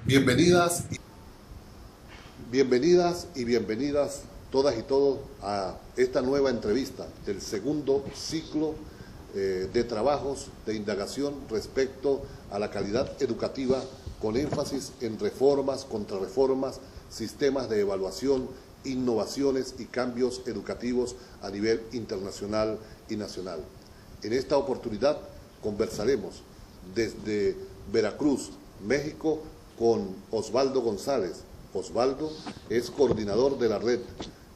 Bienvenidas, bienvenidas y bienvenidas todas y todos a esta nueva entrevista del segundo ciclo de trabajos de indagación respecto a la calidad educativa con énfasis en reformas, contrarreformas, sistemas de evaluación, innovaciones y cambios educativos a nivel internacional y nacional. En esta oportunidad conversaremos desde Veracruz, México, con Osvaldo González. Osvaldo es coordinador de la Red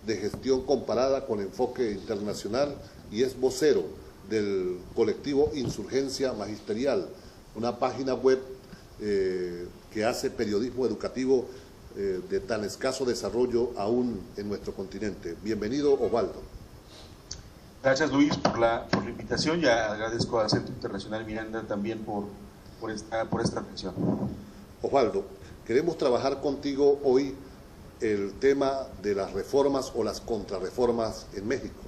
de Gestión Comparada con Enfoque Internacional y es vocero del colectivo Insurgencia Magisterial, una página web que hace periodismo educativo de tan escaso desarrollo aún en nuestro continente. Bienvenido, Osvaldo. Gracias, Luis, por la invitación, y agradezco al Centro Internacional Miranda también por esta atención. Osvaldo, queremos trabajar contigo hoy el tema de las reformas o las contrarreformas en México.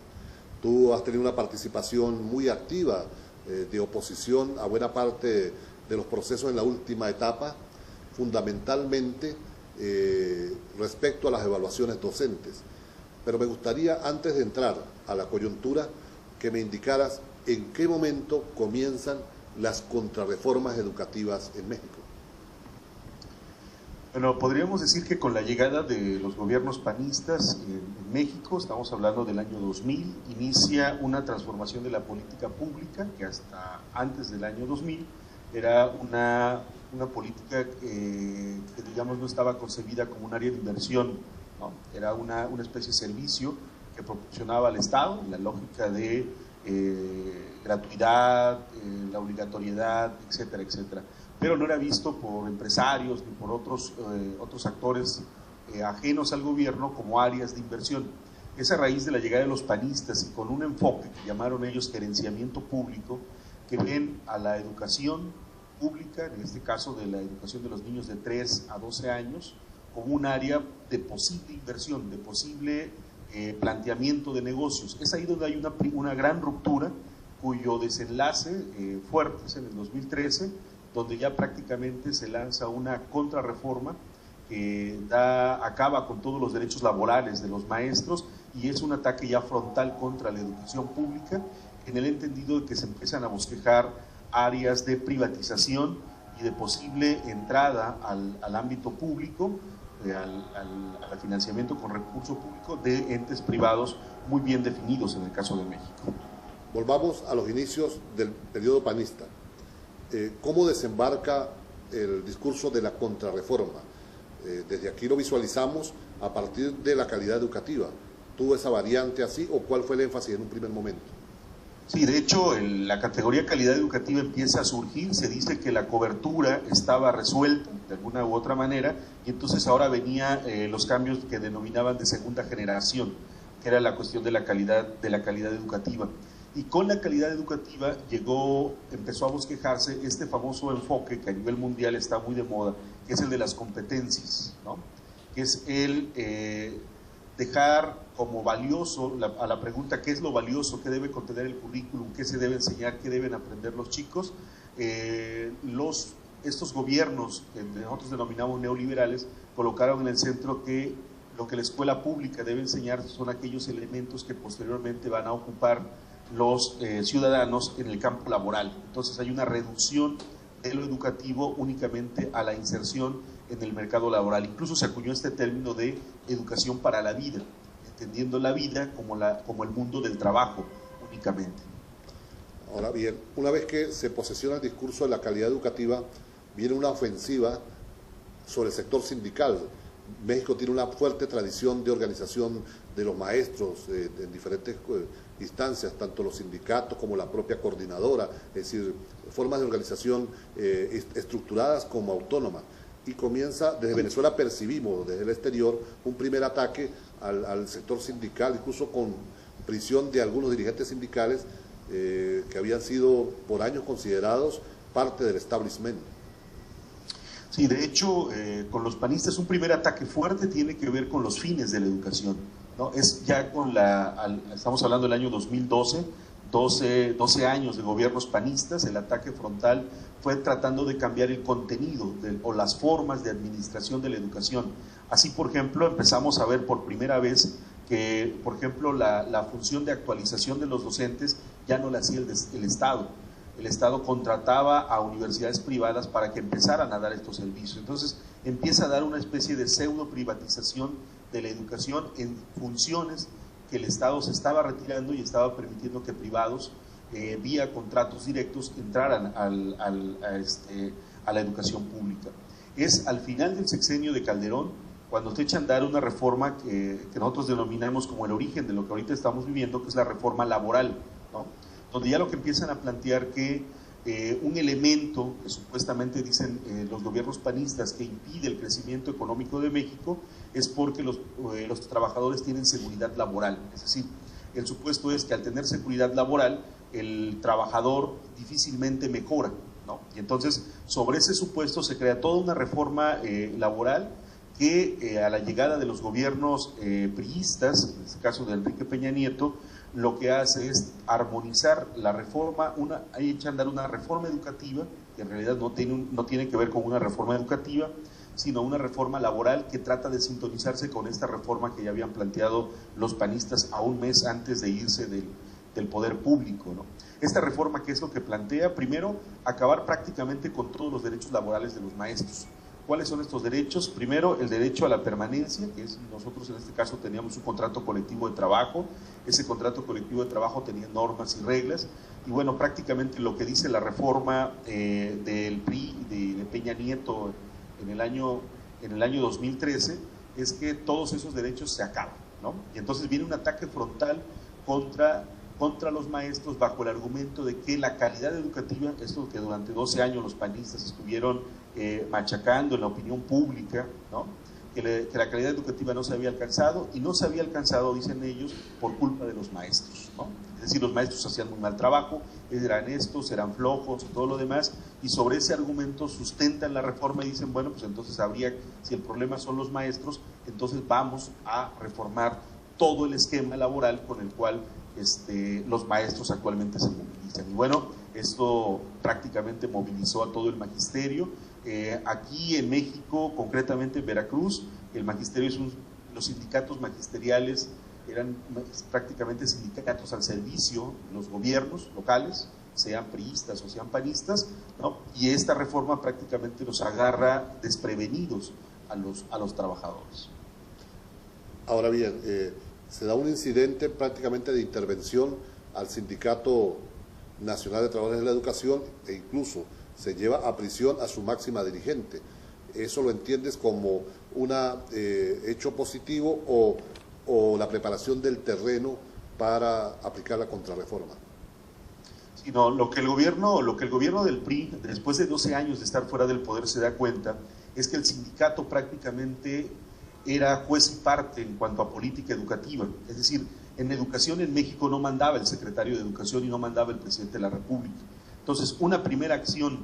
Tú has tenido una participación muy activa de oposición a buena parte de los procesos en la última etapa, fundamentalmente respecto a las evaluaciones docentes. Pero me gustaría, antes de entrar a la coyuntura, que me indicaras en qué momento comienzan las contrarreformas educativas en México. Bueno, podríamos decir que con la llegada de los gobiernos panistas en México, estamos hablando del año 2000, inicia una transformación de la política pública que hasta antes del año 2000 era una política que, digamos, no estaba concebida como un área de inversión, ¿no? Era una especie de servicio que proporcionaba al Estado, la lógica de gratuidad, la obligatoriedad, etcétera, etcétera. Pero no era visto por empresarios ni por otros actores ajenos al gobierno como áreas de inversión. Es a raíz de la llegada de los panistas y con un enfoque que llamaron ellos gerenciamiento público, que ven a la educación pública, en este caso de la educación de los niños de 3 a 12 años, como un área de posible inversión, de posible planteamiento de negocios. Es ahí donde hay una gran ruptura, cuyo desenlace fuerte es en el 2013, donde ya prácticamente se lanza una contrarreforma que acaba con todos los derechos laborales de los maestros, y es un ataque ya frontal contra la educación pública, en el entendido de que se empiezan a bosquejar áreas de privatización y de posible entrada al ámbito público, al financiamiento con recurso público de entes privados muy bien definidos en el caso de México. Volvamos a los inicios del periodo panista. ¿Cómo desembarca el discurso de la contrarreforma? Desde aquí lo visualizamos a partir de la calidad educativa. ¿Tuvo esa variante así o cuál fue el énfasis en un primer momento? Sí, de hecho, la categoría calidad educativa empieza a surgir, se dice que la cobertura estaba resuelta de alguna u otra manera, y entonces ahora venían los cambios que denominaban de segunda generación, que era la cuestión de la calidad educativa. Y con la calidad educativa empezó a bosquejarse este famoso enfoque que a nivel mundial está muy de moda, que es el de las competencias, ¿no? Que es el dejar como valioso a la pregunta ¿qué es lo valioso? ¿Qué debe contener el currículum? ¿Qué se debe enseñar? ¿Qué deben aprender los chicos? Estos gobiernos que nosotros denominamos neoliberales colocaron en el centro que lo que la escuela pública debe enseñar son aquellos elementos que posteriormente van a ocupar los ciudadanos en el campo laboral. Entonces hay una reducción de lo educativo únicamente a la inserción en el mercado laboral. Incluso se acuñó este término de educación para la vida, entendiendo la vida como el mundo del trabajo únicamente. Ahora bien, una vez que se posesiona el discurso de la calidad educativa, viene una ofensiva sobre el sector sindical. México tiene una fuerte tradición de organización de los maestros en diferentes instancias, tanto los sindicatos como la propia coordinadora, es decir, formas de organización estructuradas como autónomas. Y comienza, desde Venezuela percibimos desde el exterior un primer ataque al sector sindical, incluso con prisión de algunos dirigentes sindicales que habían sido por años considerados parte del establishment. Sí, de hecho, con los panistas un primer ataque fuerte tiene que ver con los fines de la educación, ¿no? Es ya estamos hablando del año 2012, 12 años de gobiernos panistas, el ataque frontal fue tratando de cambiar el contenido o las formas de administración de la educación. Así, por ejemplo, empezamos a ver por primera vez que, por ejemplo, la función de actualización de los docentes ya no la hacía el Estado. El Estado contrataba a universidades privadas para que empezaran a dar estos servicios. Entonces, empieza a dar una especie de pseudo privatización de la educación en funciones que el Estado se estaba retirando y estaba permitiendo que privados, vía contratos directos, entraran a la educación pública. Es al final del sexenio de Calderón cuando se echa a andar una reforma que nosotros denominamos como el origen de lo que ahorita estamos viviendo, que es la reforma laboral, ¿no? Donde ya lo que empiezan a plantear que un elemento que supuestamente dicen los gobiernos panistas que impide el crecimiento económico de México es porque los trabajadores tienen seguridad laboral. Es decir, el supuesto es que al tener seguridad laboral, el trabajador difícilmente mejora, ¿no? Y entonces, sobre ese supuesto se crea toda una reforma laboral que a la llegada de los gobiernos priistas, en este caso de Enrique Peña Nieto, lo que hace es armonizar la reforma, echa a andar una reforma educativa, que en realidad no tiene que ver con una reforma educativa, sino una reforma laboral que trata de sintonizarse con esta reforma que ya habían planteado los panistas a un mes antes de irse del poder público, ¿no? Esta reforma, ¿qué es lo que plantea? Primero, acabar prácticamente con todos los derechos laborales de los maestros. ¿Cuáles son estos derechos? Primero, el derecho a la permanencia, que es, nosotros en este caso teníamos un contrato colectivo de trabajo, ese contrato colectivo de trabajo tenía normas y reglas, y bueno, prácticamente lo que dice la reforma del PRI, de Peña Nieto en el año 2013, es que todos esos derechos se acaban, ¿no? Y entonces viene un ataque frontal contra los maestros bajo el argumento de que la calidad educativa, esto que durante 12 años los panistas estuvieron machacando en la opinión pública, ¿no? Que la calidad educativa no se había alcanzado, y no se había alcanzado, dicen ellos, por culpa de los maestros, ¿no? Es decir, los maestros hacían muy mal trabajo, eran flojos y todo lo demás, y sobre ese argumento sustentan la reforma y dicen, bueno, pues entonces si el problema son los maestros, entonces vamos a reformar todo el esquema laboral con el cual los maestros actualmente se movilizan. Y bueno, esto prácticamente movilizó a todo el magisterio. Aquí en México, concretamente en Veracruz, el magisterio los sindicatos magisteriales eran prácticamente sindicatos al servicio de los gobiernos locales, sean priistas o sean panistas, ¿no? Y esta reforma prácticamente los agarra desprevenidos a los trabajadores. Ahora bien, se da un incidente prácticamente de intervención al Sindicato Nacional de Trabajadores de la Educación e incluso se lleva a prisión a su máxima dirigente. ¿Eso lo entiendes como un hecho positivo o la preparación del terreno para aplicar la contrarreforma? Sí, no, lo que el gobierno del PRI, después de 12 años de estar fuera del poder, se da cuenta es que el sindicato prácticamente era juez y parte en cuanto a política educativa. Es decir, en educación en México no mandaba el secretario de Educación y no mandaba el presidente de la República. Entonces, una primera acción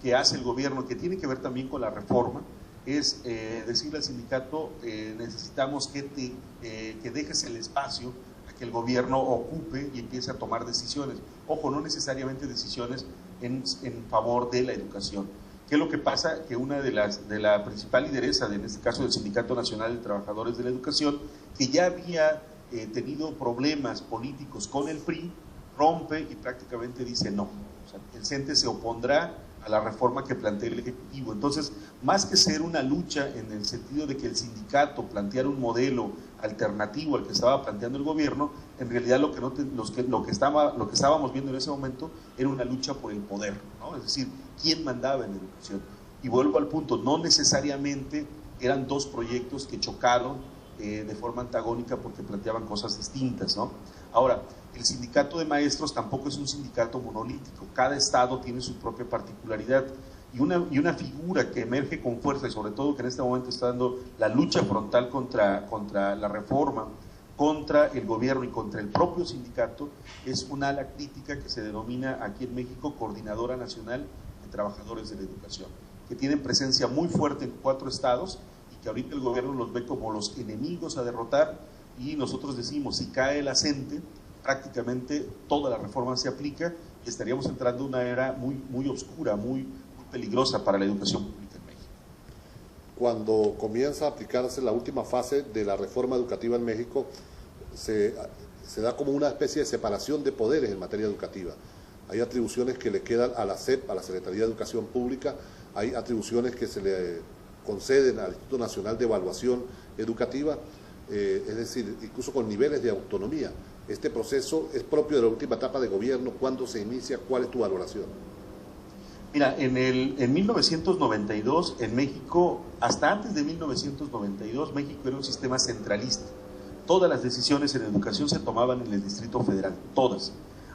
que hace el gobierno, que tiene que ver también con la reforma, es decirle al sindicato, necesitamos que dejes el espacio a que el gobierno ocupe y empiece a tomar decisiones. Ojo, no necesariamente decisiones en favor de la educación. ¿Qué es lo que pasa? Que una de la principal lideresa, en este caso del Sindicato Nacional de Trabajadores de la Educación, que ya había tenido problemas políticos con el PRI, rompe y prácticamente dice no. O sea, el CENTE se opondrá a la reforma que plantea el Ejecutivo. Entonces, más que ser una lucha en el sentido de que el sindicato planteara un modelo alternativo al que estaba planteando el gobierno, en realidad lo que estábamos viendo en ese momento era una lucha por el poder, ¿no? Es decir, ¿quién mandaba en educación? Y vuelvo al punto, no necesariamente eran dos proyectos que chocaron de forma antagónica porque planteaban cosas distintas, ¿no? Ahora, el sindicato de maestros tampoco es un sindicato monolítico, cada estado tiene su propia particularidad y una figura que emerge con fuerza y sobre todo que en este momento está dando la lucha frontal contra la reforma, contra el gobierno y contra el propio sindicato, es una ala crítica que se denomina aquí en México Coordinadora Nacional de Trabajadores de la Educación, que tienen presencia muy fuerte en 4 estados y que ahorita el gobierno los ve como los enemigos a derrotar, y nosotros decimos, si cae la CENTE, prácticamente toda la reforma se aplica y estaríamos entrando en una era muy oscura, muy peligrosa para la educación pública en México. Cuando comienza a aplicarse la última fase de la reforma educativa en México, se da como una especie de separación de poderes en materia educativa. Hay atribuciones que le quedan a la SEP, a la Secretaría de Educación Pública, hay atribuciones que se le conceden al Instituto Nacional de Evaluación Educativa, es decir, incluso con niveles de autonomía. Este proceso es propio de la última etapa de gobierno. ¿Cuándo se inicia? ¿Cuál es tu valoración? Mira, en 1992 en México, hasta antes de 1992, México era un sistema centralista. Todas las decisiones en educación se tomaban en el Distrito Federal, todas.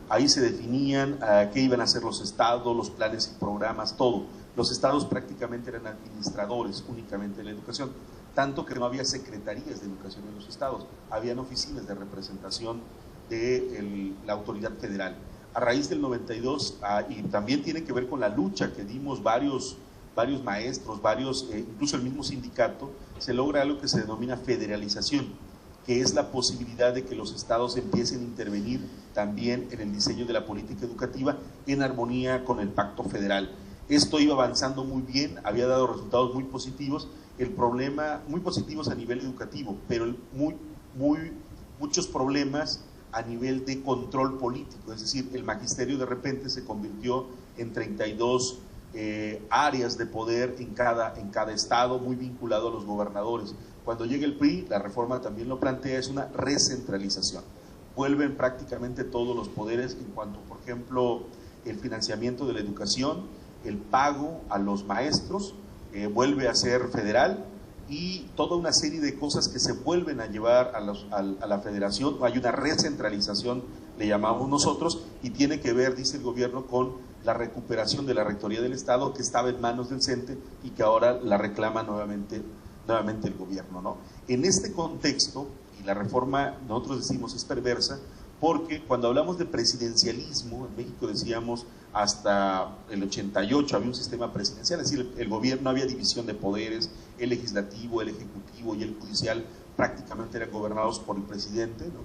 Ahí se definían qué iban a hacer los estados, los planes y programas, todo. Los estados prácticamente eran administradores únicamente de la educación, tanto que no había secretarías de educación en los estados, habían oficinas de representación de la autoridad federal. A raíz del 92, y también tiene que ver con la lucha que dimos varios maestros, incluso el mismo sindicato, se logra algo que se denomina federalización, que es la posibilidad de que los estados empiecen a intervenir también en el diseño de la política educativa en armonía con el pacto federal. Esto iba avanzando muy bien, había dado resultados muy positivos, muy positivos a nivel educativo, pero muchos problemas a nivel de control político, es decir, el magisterio de repente se convirtió en 32 áreas de poder en cada estado, muy vinculado a los gobernadores. Cuando llega el PRI, la reforma también lo plantea, es una recentralización. Vuelven prácticamente todos los poderes en cuanto, por ejemplo, el financiamiento de la educación, el pago a los maestros, vuelve a ser federal, y toda una serie de cosas que se vuelven a llevar a la federación. Hay una recentralización, le llamamos nosotros, y tiene que ver, dice el gobierno, con la recuperación de la Rectoría del Estado, que estaba en manos del CENTE y que ahora la reclama nuevamente el gobierno, ¿no? En este contexto, y la reforma, nosotros decimos, es perversa, porque cuando hablamos de presidencialismo, en México decíamos hasta el 88 había un sistema presidencial, es decir, el gobierno, había división de poderes, el legislativo, el ejecutivo y el judicial prácticamente eran gobernados por el presidente, ¿no?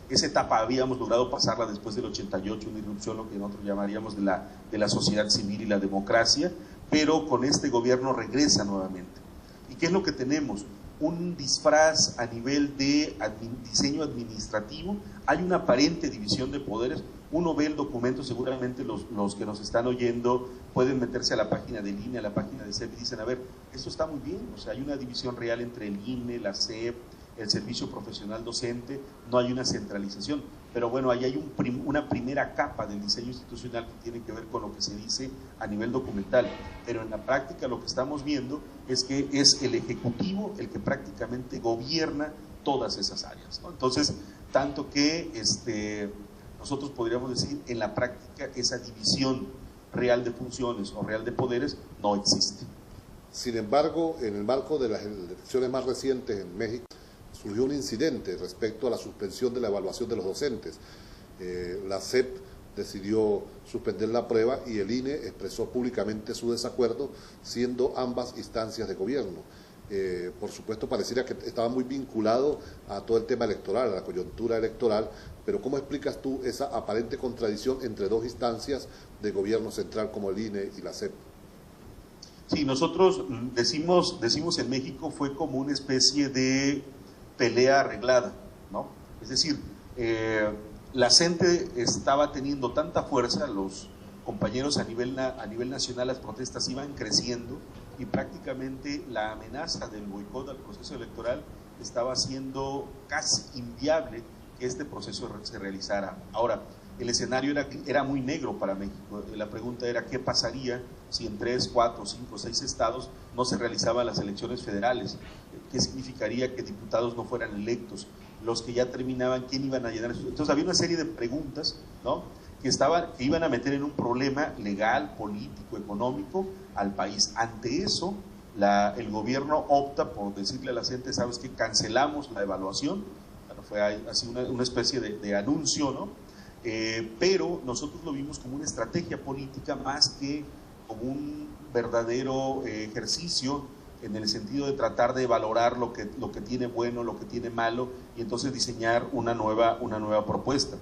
Esa etapa habíamos logrado pasarla después del 88, una irrupción, lo que nosotros llamaríamos de la sociedad civil y la democracia, pero con este gobierno regresa nuevamente. ¿Y qué es lo que tenemos? Un disfraz a nivel de diseño administrativo, hay una aparente división de poderes. Uno ve el documento, seguramente los que nos están oyendo pueden meterse a la página del INE, a la página de CEP y dicen, a ver, esto está muy bien, o sea, hay una división real entre el INE, la CEP, el servicio profesional docente, no hay una centralización, pero bueno, ahí hay una primera capa del diseño institucional que tiene que ver con lo que se dice a nivel documental, pero en la práctica lo que estamos viendo es que es el Ejecutivo el que prácticamente gobierna todas esas áreas, ¿no? Entonces, tanto que nosotros podríamos decir, en la práctica esa división real de funciones o real de poderes no existe. Sin embargo, en el marco de las elecciones más recientes en México, surgió un incidente respecto a la suspensión de la evaluación de los docentes. La SEP decidió suspender la prueba y el INE expresó públicamente su desacuerdo, siendo ambas instancias de gobierno. Por supuesto, pareciera que estaba muy vinculado a todo el tema electoral, a la coyuntura electoral, pero ¿cómo explicas tú esa aparente contradicción entre dos instancias de gobierno central como el INE y la SEP? Sí, nosotros decimos en México fue como una especie de pelea arreglada, ¿no? Es decir, la CENTE estaba teniendo tanta fuerza, los compañeros a nivel nacional, las protestas iban creciendo y prácticamente la amenaza del boicot al proceso electoral estaba haciendo casi inviable que este proceso se realizara. Ahora, el escenario era muy negro para México. La pregunta era qué pasaría si en 3, 4, 5, 6 estados no se realizaban las elecciones federales. ¿Qué significaría que diputados no fueran electos? Los que ya terminaban, ¿quién iban a llenar? Entonces había una serie de preguntas, ¿no?, que iban a meter en un problema legal, político, económico al país. Ante eso, el gobierno opta por decirle a la gente, ¿sabes qué? Cancelamos la evaluación. Bueno, fue así una especie de anuncio, ¿no? Pero nosotros lo vimos como una estrategia política más que como un verdadero ejercicio en el sentido de tratar de valorar lo que tiene bueno, lo que tiene malo, y entonces diseñar una nueva propuesta.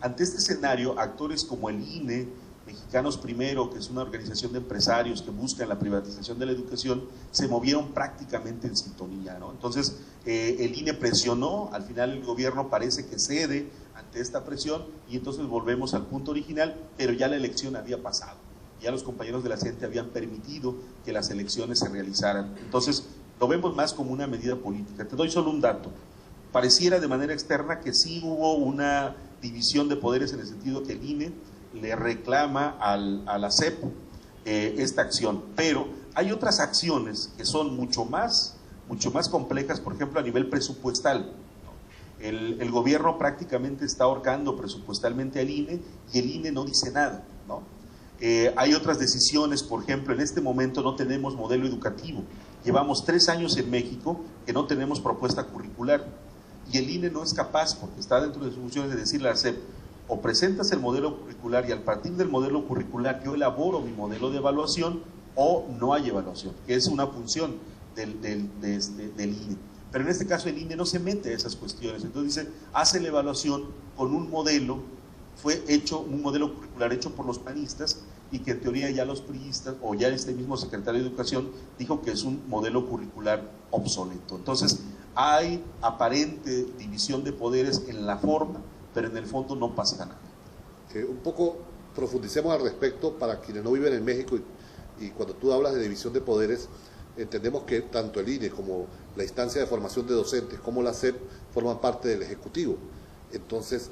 Ante este escenario, actores como el INE, Mexicanos Primero, que es una organización de empresarios que buscan la privatización de la educación, se movieron prácticamente en sintonía, ¿no? Entonces, el INE presionó, al final el gobierno parece que cede ante esta presión y entonces volvemos al punto original, pero ya la elección había pasado, ya los compañeros de la CENTE habían permitido que las elecciones se realizaran. Entonces, lo vemos más como una medida política. Te doy solo un dato. Pareciera de manera externa que sí hubo una división de poderes en el sentido que el INE le reclama a la SEP esta acción, pero hay otras acciones que son mucho más complejas, por ejemplo a nivel presupuestal. El gobierno prácticamente está ahorcando presupuestalmente al INE y el INE no dice nada, ¿no? Hay otras decisiones, por ejemplo, en este momento no tenemos modelo educativo, llevamos 3 años en México que no tenemos propuesta curricular y el INE no es capaz, porque está dentro de sus funciones, de decirle a la SEP: o presentas el modelo curricular y al partir del modelo curricular yo elaboro mi modelo de evaluación, o no hay evaluación, que es una función del INE. Pero en este caso el INE no se mete a esas cuestiones, entonces dice, hace la evaluación con un modelo, fue hecho un modelo curricular hecho por los panistas y que en teoría ya los priistas, o ya este mismo secretario de Educación dijo que es un modelo curricular obsoleto. Entonces hay aparente división de poderes en la forma, pero en el fondo no pasa nada. Un poco profundicemos al respecto para quienes no viven en México y cuando tú hablas de división de poderes, entendemos que tanto el INE como la instancia de formación de docentes como la SEP forman parte del Ejecutivo. Entonces,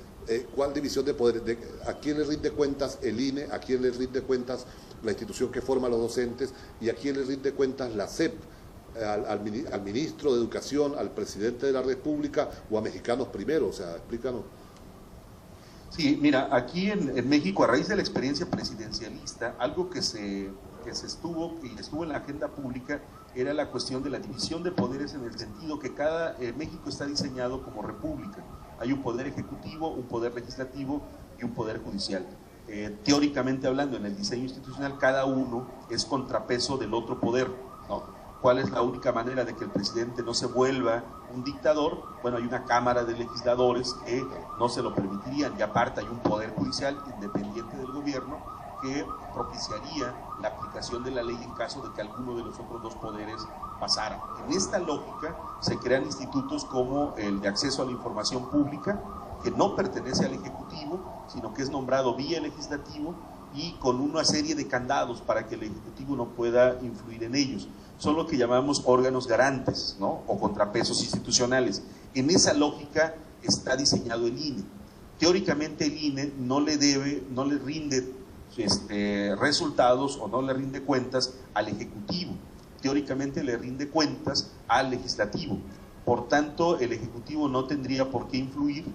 ¿cuál división de poderes? ¿A quién le rinde cuentas el INE? ¿A quién le rinde cuentas la institución que forma a los docentes? ¿Y a quién le rinde cuentas la SEP? ¿Al ministro de Educación, al presidente de la República o a Mexicanos Primero? O sea, explícanos. Sí, mira, aquí en México, a raíz de la experiencia presidencialista, algo que estuvo en la agenda pública era la cuestión de la división de poderes, en el sentido que México está diseñado como república. Hay un poder ejecutivo, un poder legislativo y un poder judicial. Teóricamente hablando, en el diseño institucional, cada uno es contrapeso del otro poder, ¿no? ¿Cuál es la única manera de que el presidente no se vuelva un dictador? Bueno, hay una Cámara de Legisladores que no se lo permitirían, y aparte hay un poder judicial independiente del gobierno que propiciaría la aplicación de la ley en caso de que alguno de los otros dos poderes pasara. En esta lógica se crean institutos como el de acceso a la información pública, que no pertenece al Ejecutivo, sino que es nombrado vía el Legislativo y con una serie de candados para que el Ejecutivo no pueda influir en ellos. Son lo que llamamos órganos garantes, ¿no? O contrapesos institucionales. En esa lógica está diseñado el INE. Teóricamente el INE no le rinde resultados o no le rinde cuentas al Ejecutivo. Teóricamente le rinde cuentas al Legislativo. Por tanto, el Ejecutivo no tendría por qué influir,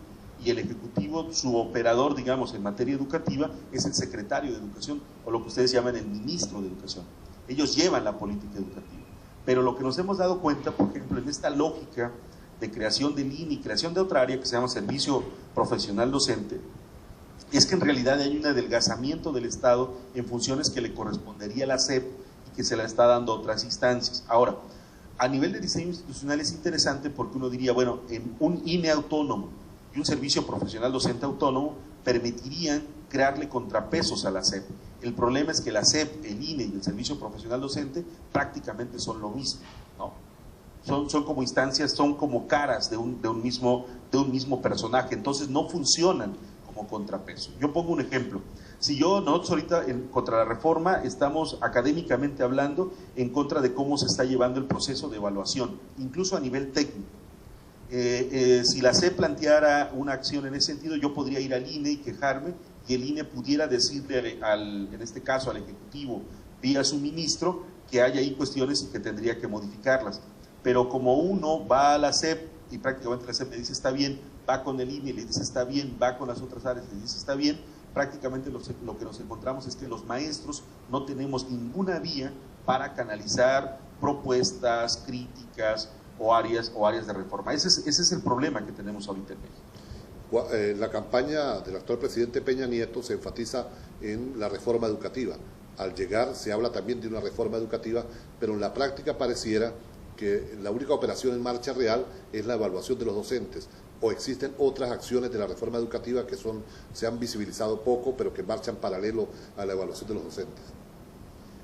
y el Ejecutivo, su operador, digamos, en materia educativa, es el secretario de Educación, o lo que ustedes llaman el ministro de Educación. Ellos llevan la política educativa. Pero lo que nos hemos dado cuenta, por ejemplo, en esta lógica de creación del INE y creación de otra área que se llama Servicio Profesional Docente, es que en realidad hay un adelgazamiento del Estado en funciones que le correspondería a la SEP y que se la está dando a otras instancias. Ahora, a nivel de diseño institucional es interesante porque uno diría, bueno, en un INE autónomo y un Servicio Profesional Docente autónomo permitirían crearle contrapesos a la SEP. El problema es que la SEP, el INE y el Servicio Profesional Docente prácticamente son lo mismo, ¿no? Son como instancias, son como caras de un mismo personaje, entonces no funcionan como contrapeso. Yo pongo un ejemplo. Si nosotros ahorita contra la reforma estamos académicamente hablando en contra de cómo se está llevando el proceso de evaluación, incluso a nivel técnico. Si la SEP planteara una acción en ese sentido, yo podría ir al INE y quejarme, y el INE pudiera decirle en este caso al Ejecutivo vía su ministro que hay ahí cuestiones y que tendría que modificarlas. Pero como uno va a la SEP y prácticamente la SEP le dice está bien, va con el INE y le dice está bien, va con las otras áreas y le dice está bien, prácticamente lo que nos encontramos es que los maestros no tenemos ninguna vía para canalizar propuestas, críticas o áreas de reforma. Ese es el problema que tenemos ahorita en México. La campaña del actual presidente Peña Nieto se enfatiza en la reforma educativa. Al llegar se habla también de una reforma educativa, pero en la práctica pareciera que la única operación en marcha real es la evaluación de los docentes. ¿O existen otras acciones de la reforma educativa que se han visibilizado poco, pero que marchan paralelo a la evaluación de los docentes?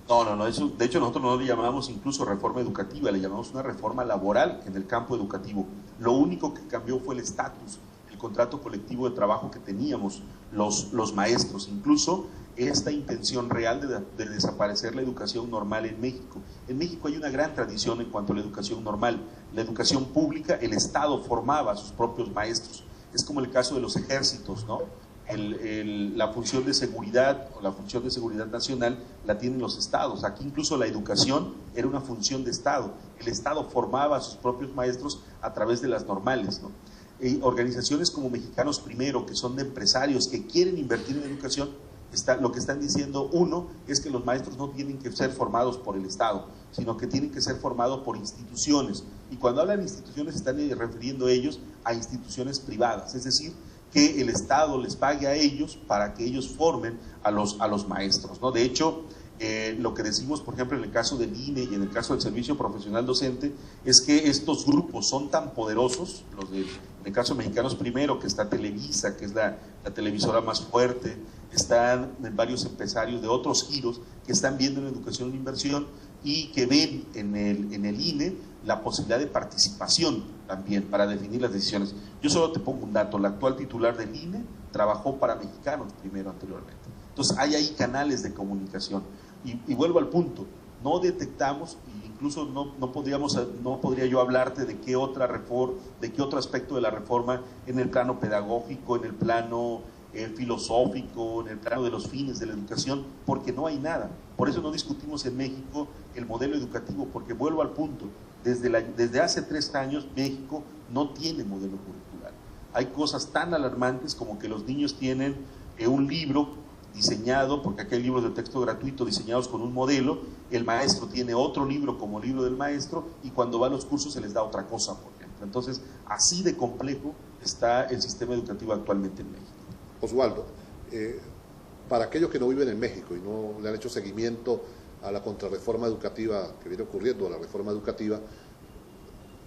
No, de hecho nosotros no le llamamos incluso reforma educativa, le llamamos una reforma laboral en el campo educativo. Lo único que cambió fue el estatus, el contrato colectivo de trabajo que teníamos los maestros, incluso esta intención real de desaparecer la educación normal en México. En México hay una gran tradición en cuanto a la educación normal. La educación pública, el Estado formaba a sus propios maestros. Es como el caso de los ejércitos, ¿no? La función de seguridad o la función de seguridad nacional la tienen los estados. Aquí incluso la educación era una función de Estado. El Estado formaba a sus propios maestros a través de las normales, ¿no? Organizaciones como Mexicanos Primero, que son de empresarios que quieren invertir en educación, lo que están diciendo, uno, es que los maestros no tienen que ser formados por el Estado, sino que tienen que ser formados por instituciones. Y cuando hablan de instituciones, están refiriendo ellos a instituciones privadas, es decir, que el Estado les pague a ellos para que ellos formen a los maestros, ¿no? De hecho, lo que decimos, por ejemplo, en el caso del INE y en el caso del Servicio Profesional Docente, es que estos grupos son tan poderosos, en el caso de Mexicanos Primero, que está Televisa, que es la televisora más fuerte, están varios empresarios de otros giros que están viendo en educación una inversión y que ven en el INE la posibilidad de participación también para definir las decisiones. Yo solo te pongo un dato: la actual titular del INE trabajó para Mexicanos Primero anteriormente. Entonces hay ahí canales de comunicación. Y vuelvo al punto, no detectamos, incluso no podría yo hablarte de qué otro aspecto de la reforma en el plano pedagógico, en el plano filosófico, en el plano de los fines de la educación, porque no hay nada. Por eso no discutimos en México el modelo educativo, porque vuelvo al punto, desde hace 3 años México no tiene modelo curricular. Hay cosas tan alarmantes como que los niños tienen un libro diseñado, porque aquí hay libros de texto gratuito diseñados con un modelo, el maestro tiene otro libro como libro del maestro, y cuando va a los cursos se les da otra cosa, por ejemplo. Entonces, así de complejo está el sistema educativo actualmente en México. Oswaldo, para aquellos que no viven en México y no le han hecho seguimiento a la contrarreforma educativa que viene ocurriendo, a la reforma educativa,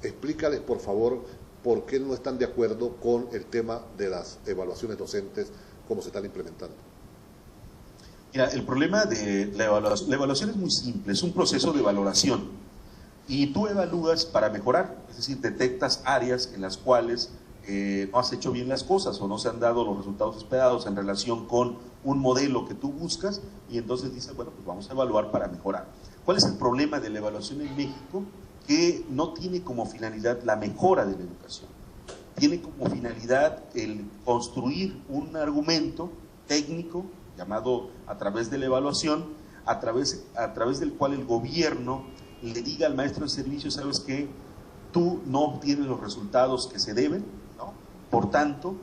explícales, por favor, por qué no están de acuerdo con el tema de las evaluaciones docentes, cómo se están implementando. Mira, el problema de la evaluación es muy simple, es un proceso de valoración y tú evalúas para mejorar, es decir, detectas áreas en las cuales no has hecho bien las cosas o no se han dado los resultados esperados en relación con un modelo que tú buscas, y entonces dices, bueno, pues vamos a evaluar para mejorar. ¿Cuál es el problema de la evaluación en México? Que no tiene como finalidad la mejora de la educación, tiene como finalidad el construir un argumento técnico llamado a través de la evaluación, a través del cual el gobierno le diga al maestro de servicio, sabes que tú no obtienes los resultados que se deben, ¿no? Por tanto,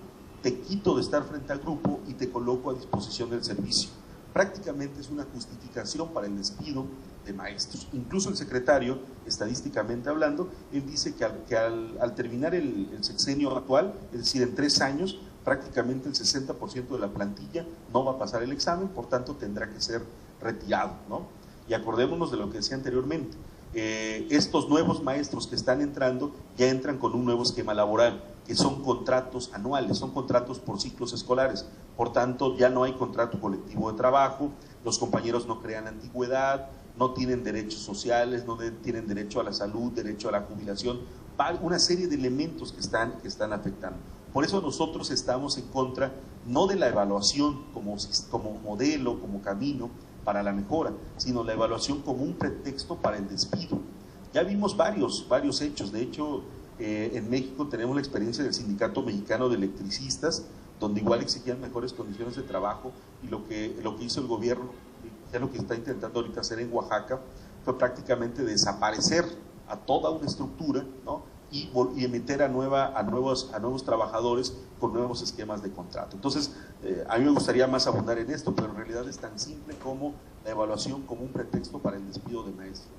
te quito de estar frente al grupo y te coloco a disposición del servicio. Prácticamente es una justificación para el despido de maestros. Incluso el secretario, estadísticamente hablando, él dice que al terminar el sexenio actual, es decir, en 3 años, prácticamente el 60% de la plantilla no va a pasar el examen, por tanto tendrá que ser retirado, ¿no? Y acordémonos de lo que decía anteriormente, estos nuevos maestros que están entrando ya entran con un nuevo esquema laboral, que son contratos anuales, son contratos por ciclos escolares, por tanto ya no hay contrato colectivo de trabajo, los compañeros no crean antigüedad, no tienen derechos sociales, no tienen derecho a la salud, derecho a la jubilación, una serie de elementos que están afectando. Por eso nosotros estamos en contra, no de la evaluación como modelo, como camino para la mejora, sino la evaluación como un pretexto para el despido. Ya vimos varios hechos. De hecho, en México tenemos la experiencia del Sindicato Mexicano de Electricistas, donde igual exigían mejores condiciones de trabajo, y lo que hizo el gobierno, ya lo que está intentando ahorita hacer en Oaxaca, fue prácticamente desaparecer a toda una estructura, ¿no? y meter a nuevos trabajadores con nuevos esquemas de contrato. Entonces, a mí me gustaría más abundar en esto, pero en realidad es tan simple como la evaluación como un pretexto para el despido de maestros.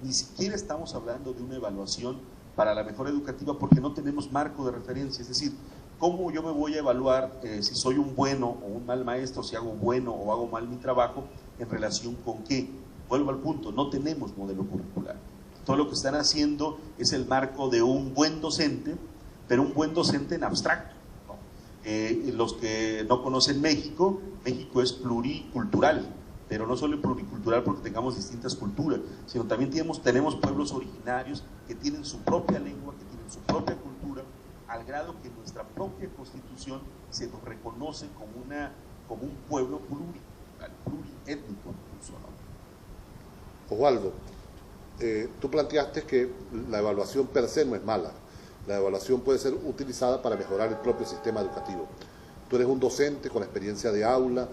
Ni siquiera estamos hablando de una evaluación para la mejora educativa, porque no tenemos marco de referencia. Es decir, ¿cómo yo me voy a evaluar si soy un bueno o un mal maestro, si hago bueno o hago mal mi trabajo, en relación con qué? Vuelvo al punto, no tenemos modelo curricular. Todo lo que están haciendo es el marco de un buen docente, pero un buen docente en abstracto, ¿no? Los que no conocen México, México es pluricultural, pero no solo pluricultural porque tengamos distintas culturas, sino también tenemos pueblos originarios que tienen su propia lengua, que tienen su propia cultura, al grado que nuestra propia Constitución se nos reconoce como un pueblo pluriétnico incluso, ¿no? Osvaldo, tú planteaste que la evaluación per se no es mala. La evaluación puede ser utilizada para mejorar el propio sistema educativo. Tú eres un docente con experiencia de aula,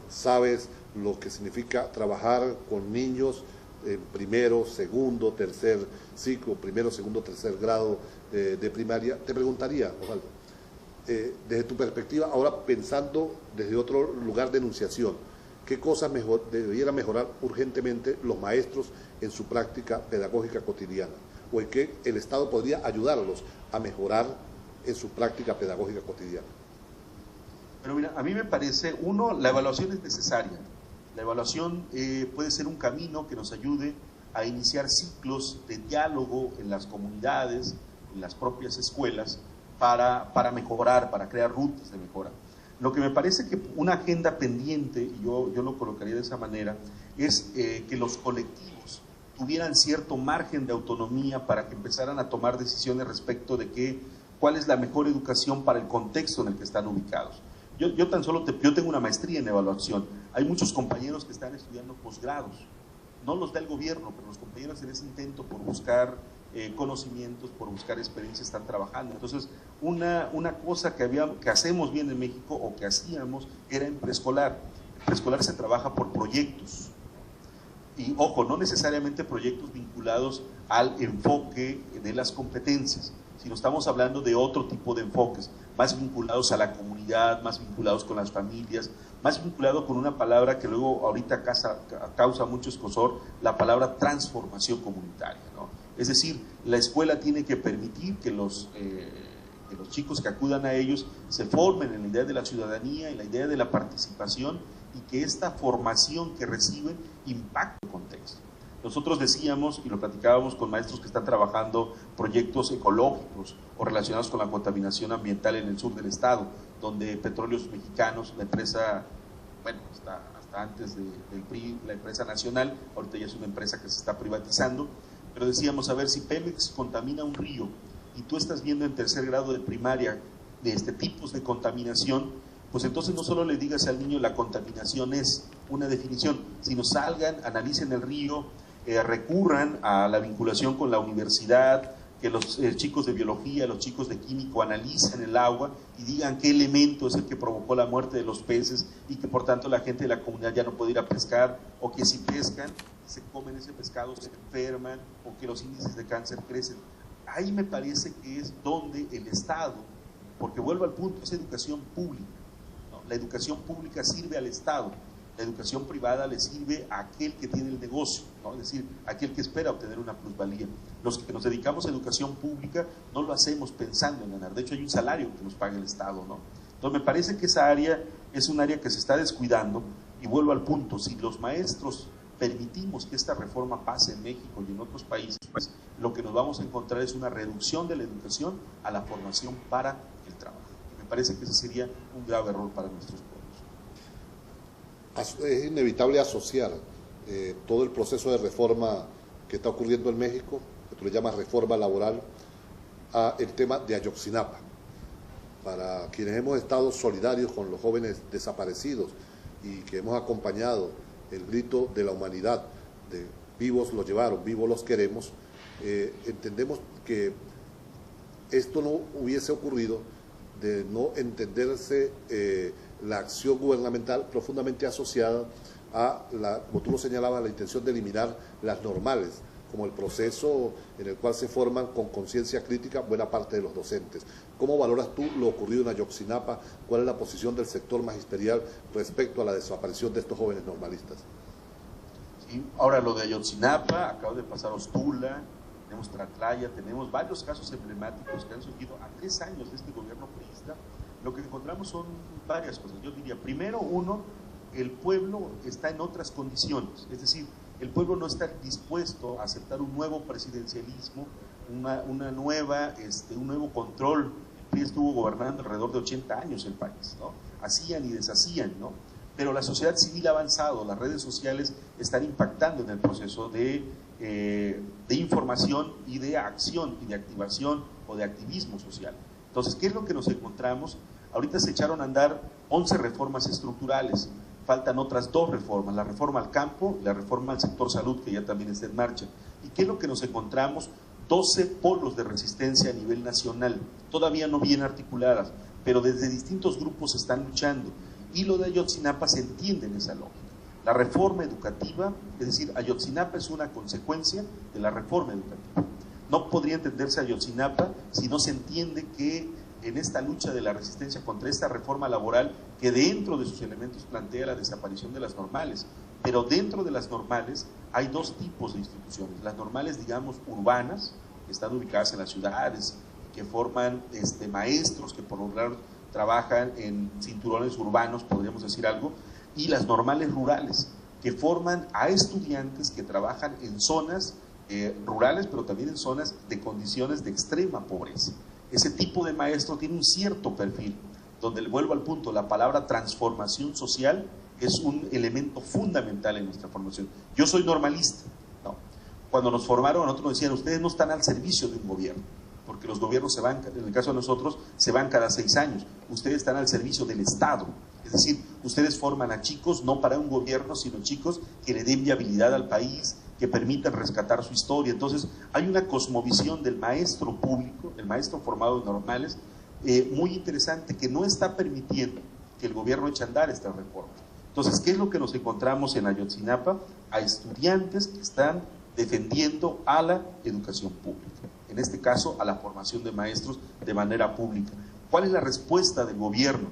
sabes lo que significa trabajar con niños en primero, segundo, tercer ciclo, primero, segundo, tercer grado de primaria. Te preguntaría, Osvaldo, desde tu perspectiva, ahora pensando desde otro lugar de enunciación, ¿qué cosas debieran mejorar urgentemente los maestros en su práctica pedagógica cotidiana? ¿O en qué el Estado podría ayudarlos a mejorar en su práctica pedagógica cotidiana? Pero mira, a mí me parece, uno, la evaluación es necesaria. La evaluación puede ser un camino que nos ayude a iniciar ciclos de diálogo en las comunidades, en las propias escuelas, para mejorar, para crear rutas de mejora. Lo que me parece que una agenda pendiente, y yo lo colocaría de esa manera, es que los colectivos tuvieran cierto margen de autonomía para que empezaran a tomar decisiones respecto de cuál es la mejor educación para el contexto en el que están ubicados. Yo tengo una maestría en evaluación. Hay muchos compañeros que están estudiando posgrados. No los da el gobierno, pero los compañeros en ese intento por buscar conocimientos, por buscar experiencia, están trabajando. Entonces, una cosa que hacemos bien en México, o que hacíamos, era en preescolar. En preescolar se trabaja por proyectos. Y ojo, no necesariamente proyectos vinculados al enfoque de las competencias, sino estamos hablando de otro tipo de enfoques, más vinculados a la comunidad, más vinculados con las familias, más vinculado con una palabra que luego ahorita causa mucho escozor, la palabra transformación comunitaria, ¿no? Es decir, la escuela tiene que permitir que los chicos que acudan a ellos se formen en la idea de la ciudadanía, en la idea de la participación, y que esta formación que reciben impacte el contexto. Nosotros decíamos, y lo platicábamos con maestros que están trabajando proyectos ecológicos o relacionados con la contaminación ambiental en el sur del estado, donde Petróleos Mexicanos, la empresa, bueno, hasta antes del PRI, la empresa nacional, ahorita ya es una empresa que se está privatizando, pero decíamos, a ver, si Pemex contamina un río y tú estás viendo en tercer grado de primaria de tipos de contaminación, pues entonces no solo le digas al niño la contaminación es una definición, sino salgan, analicen el río, recurran a la vinculación con la universidad, que los chicos de biología, los chicos de químico analicen el agua y digan qué elemento es el que provocó la muerte de los peces y que por tanto la gente de la comunidad ya no puede ir a pescar, o que si pescan, se comen ese pescado, se enferman, o que los índices de cáncer crecen. Ahí me parece que es donde el Estado, porque vuelvo al punto, es educación pública, ¿no? La educación pública sirve al Estado, la educación privada le sirve a aquel que tiene el negocio, ¿no? Es decir, a aquel que espera obtener una plusvalía. Los que nos dedicamos a educación pública no lo hacemos pensando en ganar, de hecho hay un salario que nos paga el Estado, ¿no? Entonces me parece que esa área es un área que se está descuidando, y vuelvo al punto, si los maestros permitimos que esta reforma pase en México y en otros países, pues lo que nos vamos a encontrar es una reducción de la educación a la formación para el trabajo. Y me parece que ese sería un grave error para nuestros pueblos. Es inevitable asociar todo el proceso de reforma que está ocurriendo en México, que tú le llamas reforma laboral, a el tema de Ayotzinapa. Para quienes hemos estado solidarios con los jóvenes desaparecidos y que hemos acompañado el grito de la humanidad de vivos los llevaron, vivos los queremos, entendemos que esto no hubiese ocurrido de no entenderse la acción gubernamental profundamente asociada a, como tú lo señalabas, la intención de eliminar las normales, como el proceso en el cual se forman con conciencia crítica buena parte de los docentes. ¿Cómo valoras tú lo ocurrido en Ayotzinapa? ¿Cuál es la posición del sector magisterial respecto a la desaparición de estos jóvenes normalistas? Sí, ahora lo de Ayotzinapa, acaba de pasar Ostula, tenemos Tlatlaya, tenemos varios casos emblemáticos que han surgido a 3 años de este gobierno priista. Lo que encontramos son varias cosas. Yo diría, primero, el pueblo está en otras condiciones, es decir, el pueblo no está dispuesto a aceptar un nuevo presidencialismo un nuevo control. El PRI estuvo gobernando alrededor de 80 años el país, ¿no? Hacían y deshacían, ¿no? Pero la sociedad civil ha avanzado, las redes sociales están impactando en el proceso de información y de acción y de activación o de activismo social. Entonces, ¿qué es lo que nos encontramos? Ahorita se echaron a andar 11 reformas estructurales, faltan otras 2 reformas, la reforma al campo y la reforma al sector salud, que ya también está en marcha. ¿Y qué es lo que nos encontramos? 12 polos de resistencia a nivel nacional, todavía no bien articuladas, pero desde distintos grupos están luchando. Y lo de Ayotzinapa se entiende en esa lógica. La reforma educativa, es decir, Ayotzinapa es una consecuencia de la reforma educativa. No podría entenderse Ayotzinapa si no se entiende que en esta lucha de la resistencia contra esta reforma laboral, que dentro de sus elementos plantea la desaparición de las normales, pero dentro de las normales hay 2 tipos de instituciones, las normales, digamos, urbanas, que están ubicadas en las ciudades, que forman maestros que por lo general trabajan en cinturones urbanos, podríamos decir algo, y las normales rurales, que forman a estudiantes que trabajan en zonas rurales, pero también en zonas de condiciones de extrema pobreza. Ese tipo de maestro tiene un cierto perfil, donde le vuelvo al punto, la palabra transformación social es un elemento fundamental en nuestra formación. Yo soy normalista, ¿no? Cuando nos formaron, a nosotros nos decían, ustedes no están al servicio de un gobierno, porque los gobiernos se van, en el caso de nosotros, se van cada 6 años. Ustedes están al servicio del Estado. Es decir, ustedes forman a chicos no para un gobierno, sino chicos que le den viabilidad al país, que permitan rescatar su historia. Entonces, hay una cosmovisión del maestro público, el maestro formado en normales, muy interesante, que no está permitiendo que el gobierno eche a andar estas reformas. Entonces, ¿qué es lo que nos encontramos en Ayotzinapa? A estudiantes que están defendiendo a la educación pública, en este caso a la formación de maestros de manera pública. ¿Cuál es la respuesta del gobierno?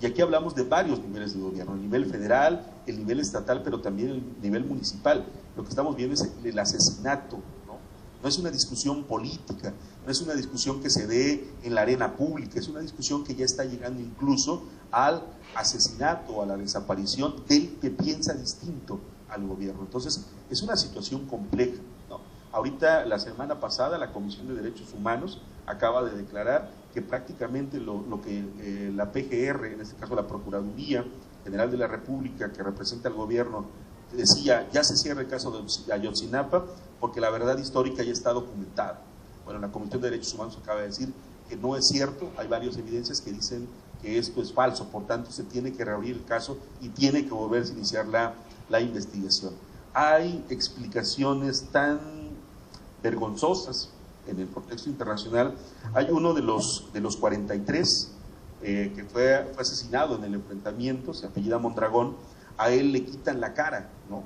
Y aquí hablamos de varios niveles de gobierno, el nivel federal, el nivel estatal, pero también el nivel municipal. Lo que estamos viendo es el asesinato, ¿no? No es una discusión política, no es una discusión que se dé en la arena pública, es una discusión que ya está llegando incluso al asesinato, a la desaparición del que piensa distinto al gobierno. Entonces, es una situación compleja, ¿no? Ahorita, la semana pasada, la Comisión de Derechos Humanos acaba de declarar que prácticamente lo que la PGR, en este caso la Procuraduría General de la República, que representa al gobierno, decía, ya se cierra el caso de Ayotzinapa porque la verdad histórica ya está documentada. Bueno, la Comisión de Derechos Humanos acaba de decir que no es cierto, hay varias evidencias que dicen que esto es falso, por tanto se tiene que reabrir el caso y tiene que volverse a iniciar la investigación. Hay explicaciones tan vergonzosas en el contexto internacional. Hay uno de los 43 que fue asesinado en el enfrentamiento, se apellida Mondragón. A él le quitan la cara, ¿no?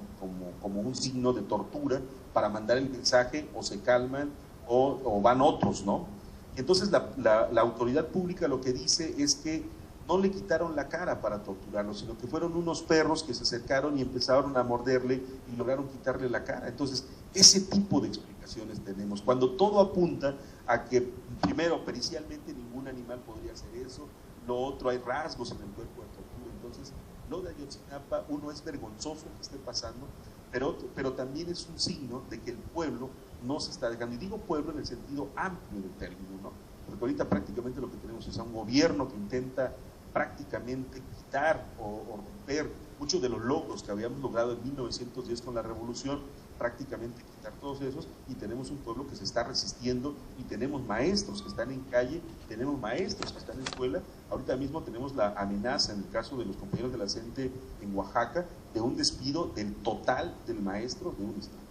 como un signo de tortura para mandar el mensaje, o se calman o van otros, ¿no? Entonces la autoridad pública lo que dice es que no le quitaron la cara para torturarlo, sino que fueron unos perros que se acercaron y empezaron a morderle y lograron quitarle la cara. Entonces, ese tipo de explicaciones tenemos, cuando todo apunta a que, primero, pericialmente ningún animal podría hacer eso, lo otro, hay rasgos en el cuerpo de tortura. Entonces, lo de Ayotzinapa, uno, es vergonzoso que esté pasando, pero también es un signo de que el pueblo no se está dejando, y digo pueblo en el sentido amplio del término, ¿no? Porque ahorita prácticamente lo que tenemos es a un gobierno que intenta prácticamente quitar o romper muchos de los logros que habíamos logrado en 1910 con la revolución, prácticamente quitar todos esos, y tenemos un pueblo que se está resistiendo, y tenemos maestros que están en calle, tenemos maestros que están en escuela. Ahorita mismo tenemos la amenaza, en el caso de los compañeros de la CENTE en Oaxaca, de un despido del total del maestro de un estado.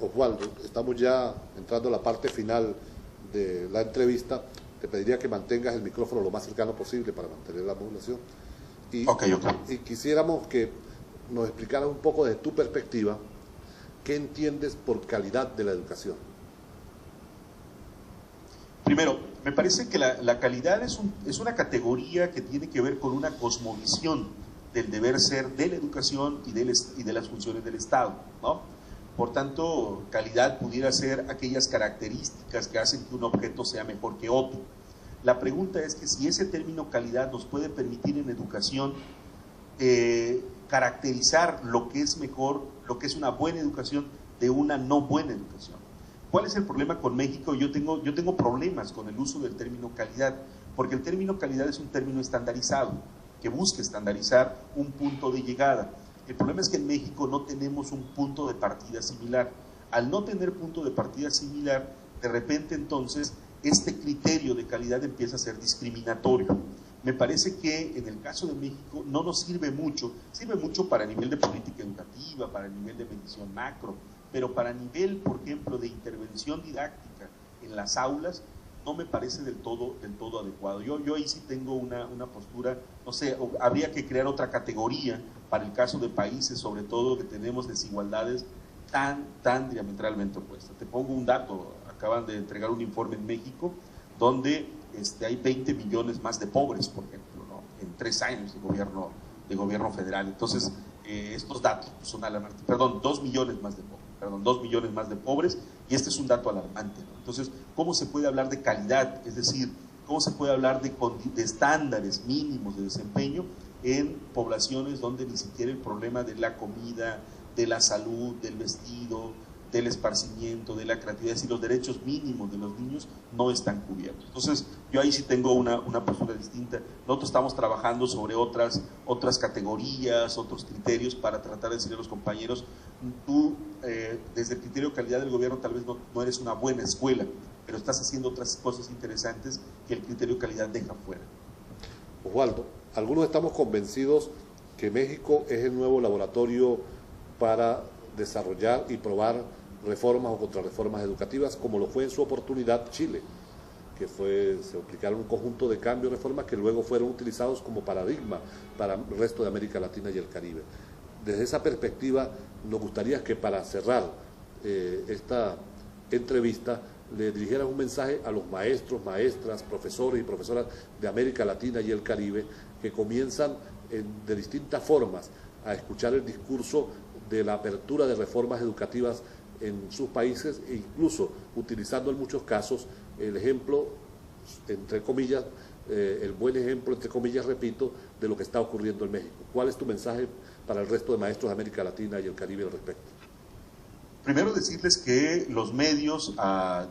Oswaldo, estamos ya entrando a la parte final de la entrevista. Te pediría que mantengas el micrófono lo más cercano posible para mantener la modulación. Y quisiéramos que nos explicaras un poco desde tu perspectiva, ¿qué entiendes por calidad de la educación? Primero, me parece que la calidad es una categoría que tiene que ver con una cosmovisión del deber ser de la educación y de las funciones del Estado, ¿no? Por tanto, calidad pudiera ser aquellas características que hacen que un objeto sea mejor que otro. La pregunta es que si ese término calidad nos puede permitir en educación caracterizar lo que es mejor, lo que es una buena educación de una no buena educación. ¿Cuál es el problema con México? Yo tengo problemas con el uso del término calidad, porque el término calidad es un término estandarizado, que busca estandarizar un punto de llegada. El problema es que en México no tenemos un punto de partida similar. Al no tener punto de partida similar, de repente entonces este criterio de calidad empieza a ser discriminatorio. Me parece que en el caso de México no nos sirve mucho para nivel de política educativa, para nivel de medición macro, pero para nivel, por ejemplo, de intervención didáctica en las aulas, no me parece del todo adecuado. Yo ahí sí tengo una postura, no sé, habría que crear otra categoría para el caso de países, sobre todo que tenemos desigualdades tan diametralmente opuestas. Te pongo un dato, acaban de entregar un informe en México donde hay 20 millones más de pobres, por ejemplo, ¿no? En 3 años de gobierno federal. Entonces, estos datos son alarmantes. Perdón, 2 millones más de pobres. 2 millones más de pobres, y este es un dato alarmante, ¿no? Entonces, ¿cómo se puede hablar de calidad? Es decir, ¿cómo se puede hablar de estándares mínimos de desempeño en poblaciones donde ni siquiera el problema de la comida, de la salud, del vestido, del esparcimiento, de la creatividad, es decir, los derechos mínimos de los niños no están cubiertos? Entonces, yo ahí sí tengo una postura distinta. Nosotros estamos trabajando sobre otras categorías, otros criterios para tratar de decirle a los compañeros, tú, desde el criterio de calidad del gobierno, tal vez no eres una buena escuela, pero estás haciendo otras cosas interesantes que el criterio de calidad deja fuera. Oswaldo, algunos estamos convencidos que México es el nuevo laboratorio para desarrollar y probar reformas o contrarreformas educativas, como lo fue en su oportunidad Chile, que se aplicaron un conjunto de cambios, reformas que luego fueron utilizados como paradigma para el resto de América Latina y el Caribe. Desde esa perspectiva, nos gustaría que para cerrar esta entrevista le dirigieran un mensaje a los maestros, maestras, profesores y profesoras de América Latina y el Caribe, que comienzan de distintas formas a escuchar el discurso de la apertura de reformas educativas en sus países, e incluso utilizando en muchos casos el ejemplo, entre comillas, el buen ejemplo, entre comillas, repito, de lo que está ocurriendo en México. ¿Cuál es tu mensaje para el resto de maestros de América Latina y el Caribe al respecto? Primero decirles que los medios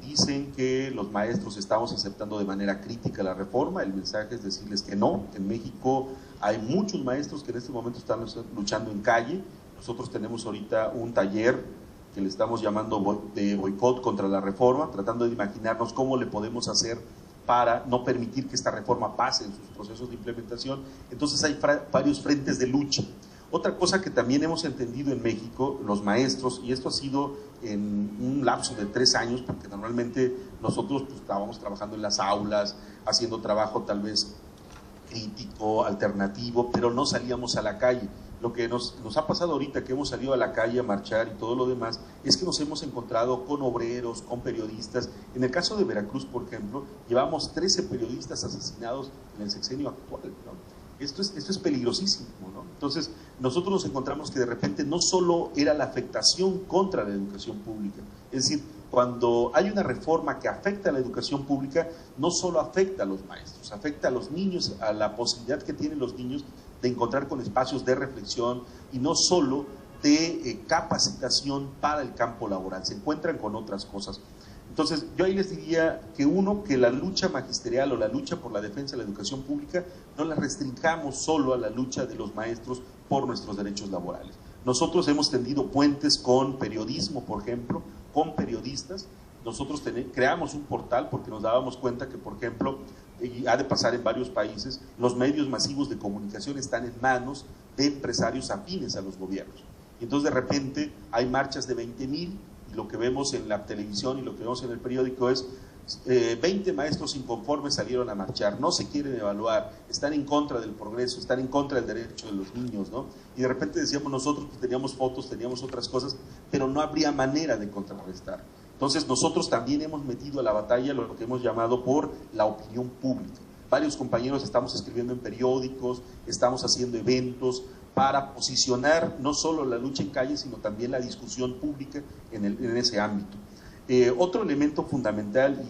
dicen que los maestros estamos aceptando de manera crítica la reforma. El mensaje es decirles que no. En México hay muchos maestros que en este momento están luchando en calle. Nosotros tenemos ahorita un taller que le estamos llamando de boicot contra la reforma, tratando de imaginarnos cómo le podemos hacer para no permitir que esta reforma pase en sus procesos de implementación. Entonces hay varios frentes de lucha. Otra cosa que también hemos entendido en México, los maestros, y esto ha sido en un lapso de 3 años, porque normalmente nosotros pues, estábamos trabajando en las aulas, haciendo trabajo tal vez crítico, alternativo, pero no salíamos a la calle. Lo que nos ha pasado ahorita que hemos salido a la calle a marchar y todo lo demás, es que nos hemos encontrado con obreros, con periodistas. En el caso de Veracruz, por ejemplo, llevamos 13 periodistas asesinados en el sexenio actual, ¿no? Esto es peligrosísimo, ¿no? Entonces, nosotros nos encontramos que de repente no solo era la afectación contra la educación pública, es decir, cuando hay una reforma que afecta a la educación pública, no solo afecta a los maestros, afecta a los niños, a la posibilidad que tienen los niños de encontrar con espacios de reflexión y no solo de capacitación para el campo laboral, se encuentran con otras cosas. Entonces, yo ahí les diría que la lucha magisterial o la lucha por la defensa de la educación pública no la restringamos solo a la lucha de los maestros por nuestros derechos laborales. Nosotros hemos tendido puentes con periodismo, por ejemplo, con periodistas. Nosotros creamos un portal porque nos dábamos cuenta que, por ejemplo, y ha de pasar en varios países, los medios masivos de comunicación están en manos de empresarios afines a los gobiernos. Y entonces, de repente, hay marchas de 20,000, y lo que vemos en la televisión y lo que vemos en el periódico es 20 maestros inconformes salieron a marchar, no se quieren evaluar, están en contra del progreso, están en contra del derecho de los niños, ¿no? Y de repente decíamos nosotros, pues teníamos fotos, teníamos otras cosas, pero no habría manera de contrarrestar. Entonces nosotros también hemos metido a la batalla lo que hemos llamado por la opinión pública. Varios compañeros estamos escribiendo en periódicos, estamos haciendo eventos para posicionar no solo la lucha en calle, sino también la discusión pública en ese ámbito. Otro elemento fundamental,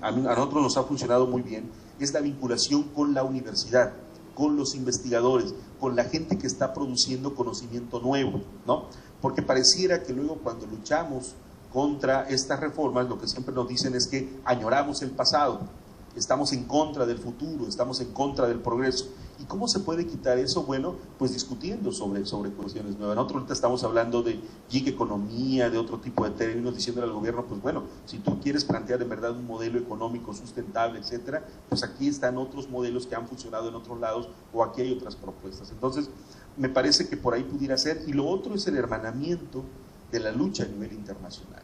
a nosotros nos ha funcionado muy bien, es la vinculación con la universidad, con los investigadores, con la gente que está produciendo conocimiento nuevo, ¿no? Porque pareciera que luego cuando luchamos contra estas reformas, lo que siempre nos dicen es que añoramos el pasado, estamos en contra del futuro, estamos en contra del progreso. ¿Y cómo se puede quitar eso? Bueno, pues discutiendo sobre cuestiones nuevas. Nosotros ahorita estamos hablando de gig economía, de otro tipo de términos, diciéndole al gobierno, pues bueno, si tú quieres plantear en verdad un modelo económico sustentable, etcétera, pues aquí están otros modelos que han funcionado en otros lados, o aquí hay otras propuestas. Entonces, me parece que por ahí pudiera ser. Y lo otro es el hermanamiento de la lucha a nivel internacional.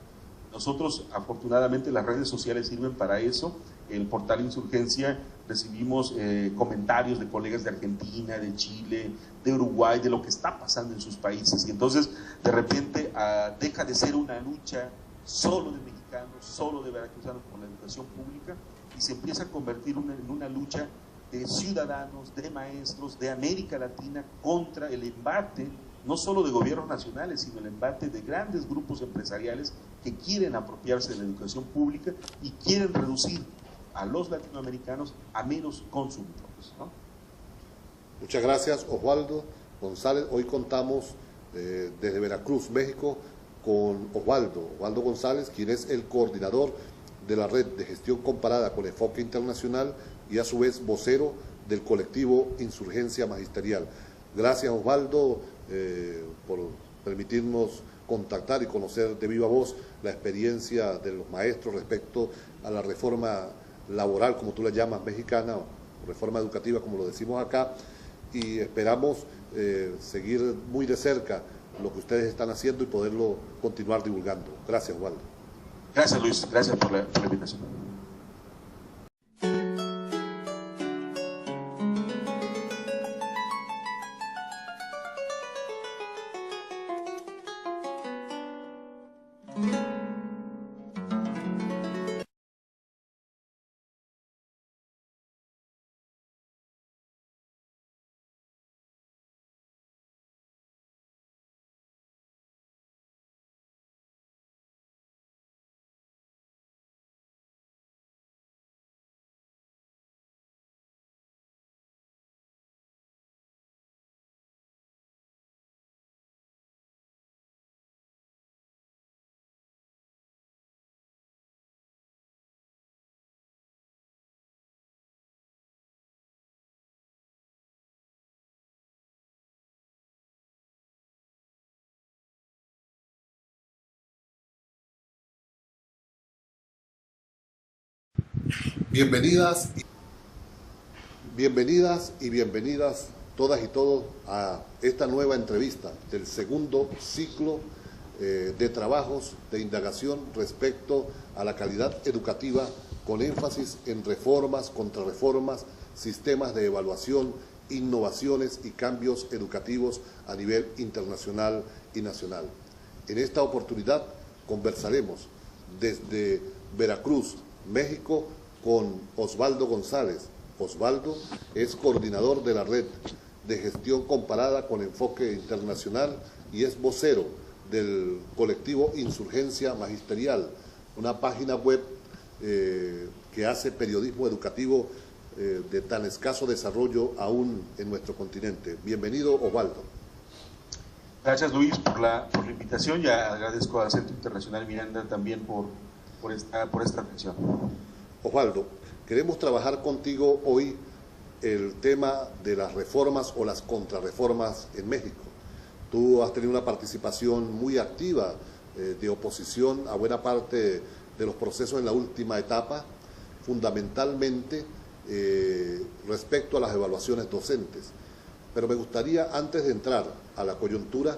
Nosotros, afortunadamente, las redes sociales sirven para eso. El portal Insurgencia recibimos comentarios de colegas de Argentina, de Chile, de Uruguay, de lo que está pasando en sus países. Y entonces, de repente, deja de ser una lucha solo de mexicanos, solo de veracruzanos por la educación pública, y se empieza a convertir en una lucha de ciudadanos, de maestros, de América Latina contra el embate, no solo de gobiernos nacionales, sino el embate de grandes grupos empresariales que quieren apropiarse de la educación pública y quieren reducir a los latinoamericanos a menos consumidores, ¿no? Muchas gracias, Osvaldo González. Hoy contamos desde Veracruz, México, con Osvaldo González, quien es el coordinador de la Red de Gestión Comparada con Enfoque Internacional y a su vez vocero del colectivo Insurgencia Magisterial. Gracias, Osvaldo, por permitirnos contactar y conocer de viva voz la experiencia de los maestros respecto a la reforma laboral, como tú la llamas, mexicana, o reforma educativa, como lo decimos acá, y esperamos seguir muy de cerca lo que ustedes están haciendo y poderlo continuar divulgando. Gracias, Osvaldo. Gracias, Luis. Gracias por la invitación. Bienvenidas y bienvenidas todas y todos a esta nueva entrevista del segundo ciclo de trabajos de indagación respecto a la calidad educativa, con énfasis en reformas, contrarreformas, sistemas de evaluación, innovaciones y cambios educativos a nivel internacional y nacional. En esta oportunidad conversaremos desde Veracruz, México, con Osvaldo González. Osvaldo es coordinador de la Red de Gestión Comparada con Enfoque Internacional y es vocero del colectivo Insurgencia Magisterial, una página web que hace periodismo educativo de tan escaso desarrollo aún en nuestro continente. Bienvenido, Osvaldo. Gracias, Luis, por la invitación, y agradezco al Centro Internacional Miranda también por esta atención. Osvaldo, queremos trabajar contigo hoy el tema de las reformas o las contrarreformas en México. Tú has tenido una participación muy activa de oposición a buena parte de los procesos en la última etapa, fundamentalmente respecto a las evaluaciones docentes. Pero me gustaría, antes de entrar a la coyuntura,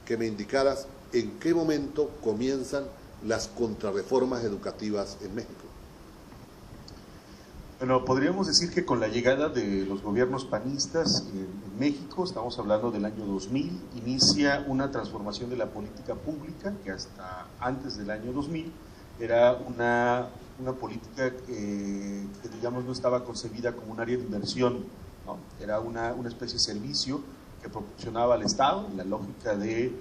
que me indicaras en qué momento comienzan las contrarreformas educativas en México. Bueno, podríamos decir que con la llegada de los gobiernos panistas en México, estamos hablando del año 2000, inicia una transformación de la política pública que hasta antes del año 2000 era una política que digamos no estaba concebida como un área de inversión, ¿no? Era una especie de servicio que proporcionaba al Estado, en la lógica de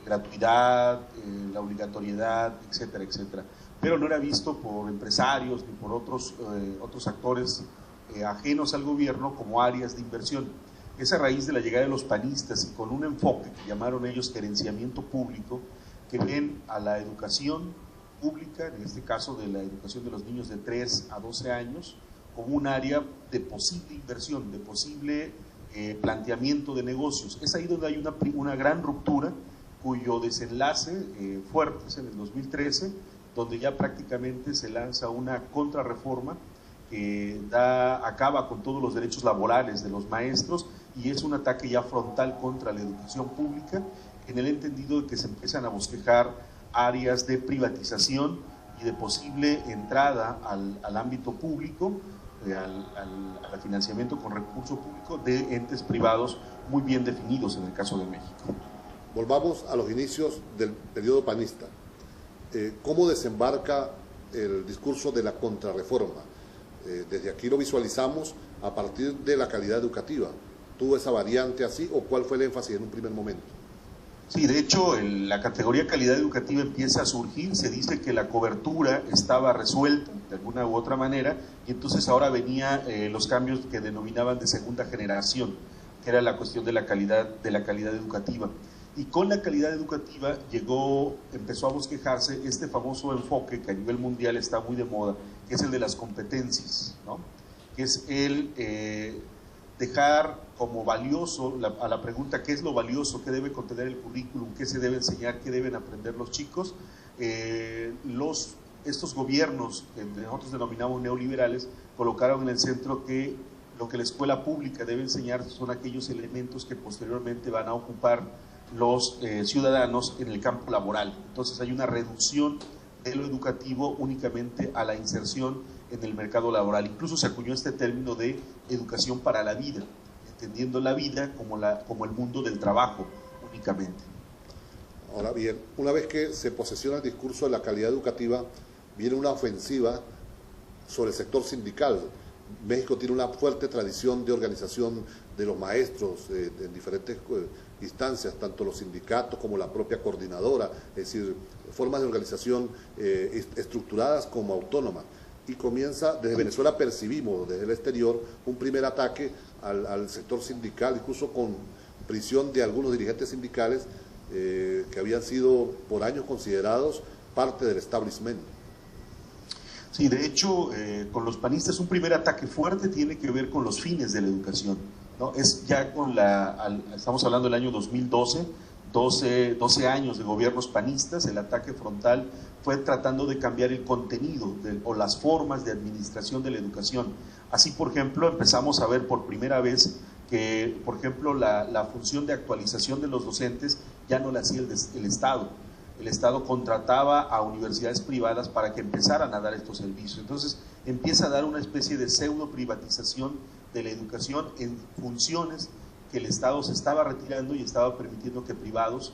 gratuidad, la obligatoriedad, etcétera, etcétera. Pero no era visto por empresarios ni por otros actores ajenos al gobierno como áreas de inversión. Es a raíz de la llegada de los panistas y con un enfoque que llamaron ellos gerenciamiento público, que ven a la educación pública, en este caso de la educación de los niños de 3 a 12 años, como un área de posible inversión, de posible planteamiento de negocios. Es ahí donde hay una gran ruptura, cuyo desenlace fuerte es en el 2013, donde ya prácticamente se lanza una contrarreforma que acaba con todos los derechos laborales de los maestros, y es un ataque ya frontal contra la educación pública, en el entendido de que se empiezan a bosquejar áreas de privatización y de posible entrada al ámbito público, al financiamiento con recurso público de entes privados muy bien definidos en el caso de México. Volvamos a los inicios del periodo panista. ¿Cómo desembarca el discurso de la contrarreforma? Desde aquí lo visualizamos a partir de la calidad educativa. ¿Tuvo esa variante así o cuál fue el énfasis en un primer momento? Sí, de hecho, la categoría calidad educativa empieza a surgir, se dice que la cobertura estaba resuelta de alguna u otra manera, y entonces ahora venían los cambios que denominaban de segunda generación, que era la cuestión de la calidad educativa. Y con la calidad educativa empezó a bosquejarse este famoso enfoque que a nivel mundial está muy de moda, que es el de las competencias, ¿no? Que es el dejar como valioso a la pregunta ¿qué es lo valioso? ¿Qué debe contener el currículum? ¿Qué se debe enseñar? ¿Qué deben aprender los chicos? Estos gobiernos que nosotros denominamos neoliberales colocaron en el centro que lo que la escuela pública debe enseñar son aquellos elementos que posteriormente van a ocupar los ciudadanos en el campo laboral. Entonces hay una reducción de lo educativo únicamente a la inserción en el mercado laboral. Incluso se acuñó este término de educación para la vida, entendiendo la vida como el mundo del trabajo únicamente. Ahora bien, una vez que se posesiona el discurso de la calidad educativa, viene una ofensiva sobre el sector sindical. México tiene una fuerte tradición de organización de los maestros en diferentes instancias, tanto los sindicatos como la propia coordinadora, es decir, formas de organización estructuradas como autónomas. Y comienza, desde Venezuela percibimos desde el exterior un primer ataque al sector sindical, incluso con prisión de algunos dirigentes sindicales que habían sido por años considerados parte del establishment. Sí, de hecho, con los panistas un primer ataque fuerte tiene que ver con los fines de la educación, ¿no? Es ya estamos hablando del año 2012, 12 años de gobiernos panistas. El ataque frontal fue tratando de cambiar el contenido o las formas de administración de la educación. Así, por ejemplo, empezamos a ver por primera vez que, por ejemplo, la función de actualización de los docentes ya no la hacía el Estado. El Estado contrataba a universidades privadas para que empezaran a dar estos servicios. Entonces empieza a dar una especie de pseudo privatización de la educación en funciones que el Estado se estaba retirando y estaba permitiendo que privados